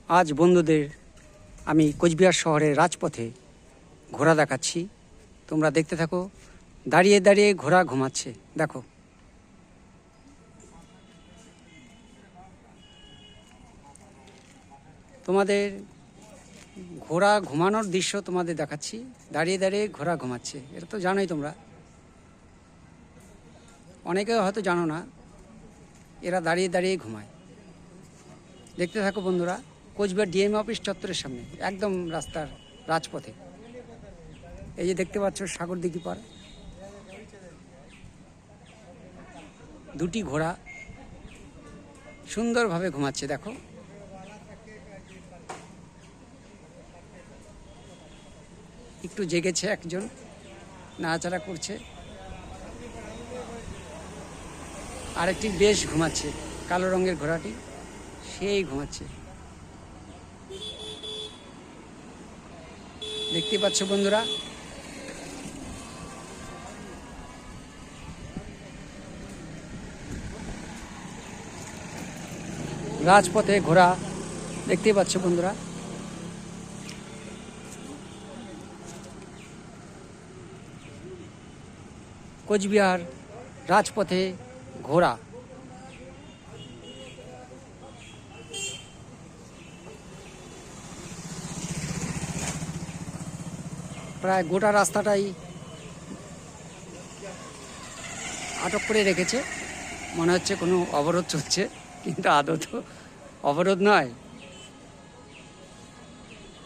আজ বন্ধুদের আমি কোচবিহার শহরের রাজপথে ঘোড়া দেখাচ্ছি। তোমরা দেখতে থাকো। দাঁড়িয়ে দাঁড়িয়ে ঘোড়া ঘুমাচ্ছে, দেখো। তোমাদের ঘোড়া ঘুমানোর দৃশ্য তোমাদের দেখাচ্ছি। দাঁড়িয়ে দাঁড়িয়ে ঘোড়া ঘুমাচ্ছে, এটা তো জানোই তোমরা। অনেকে হয়তো জানো না, এরা দাঁড়িয়ে দাঁড়িয়ে ঘুমায়। দেখতে থাকো বন্ধুরা। কোচবিহার ডিএম অফিস চত্বরের সামনে, একদম রাস্তার রাজপথে। এই যে দেখতে পাচ্ছ সাগরদিঘি পার। দুটি ঘোড়া সুন্দরভাবে ঘুমাচ্ছে, দেখো। একটু জেগেছে, একজন নাড়াচাড়া করছে, আরেকটি বেশ ঘুমাচ্ছে। কালো রঙের ঘোড়াটি সেই ঘুমাচ্ছে। দেখতে পাচ্ছ বন্ধুরা। রাজপথে ঘোড়া দেখতে পাচ্ছ বন্ধুরা। কোচবিহার রাজপথে ঘোড়া। প্রায় গোটা রাস্তাটাই আটক করে রেখেছে, মনে হচ্ছে কোনো অবরোধ চলছে, কিন্তু আদৌ তো অবরোধ নয়।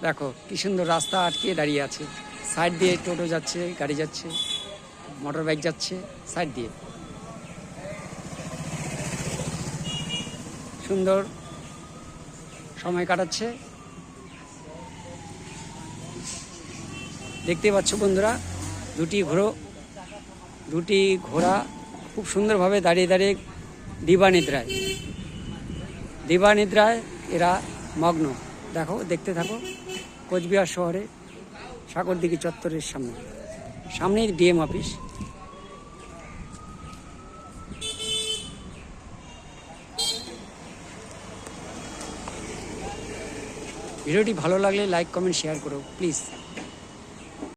দেখো কি সুন্দর রাস্তা আটকে দাঁড়িয়ে আছে। সাইড দিয়ে টোটো যাচ্ছে, গাড়ি যাচ্ছে, মোটর বাইক যাচ্ছে সাইড দিয়ে। সুন্দর সময় কাটাচ্ছে। দেখতে পাচ্ছ বন্ধুরা, দুটি ঘোড়া খুব সুন্দরভাবে দাঁড়িয়ে দাঁড়িয়ে দিবানিদ্রায় এরা মগ্ন। দেখো, দেখতে থাকো। কোচবিহার শহরে সাগরদিঘি চত্বরের সামনেই ডিএম অফিস। ভিডিওটি ভালো লাগলে লাইক, কমেন্ট, শেয়ার করো প্লিজ।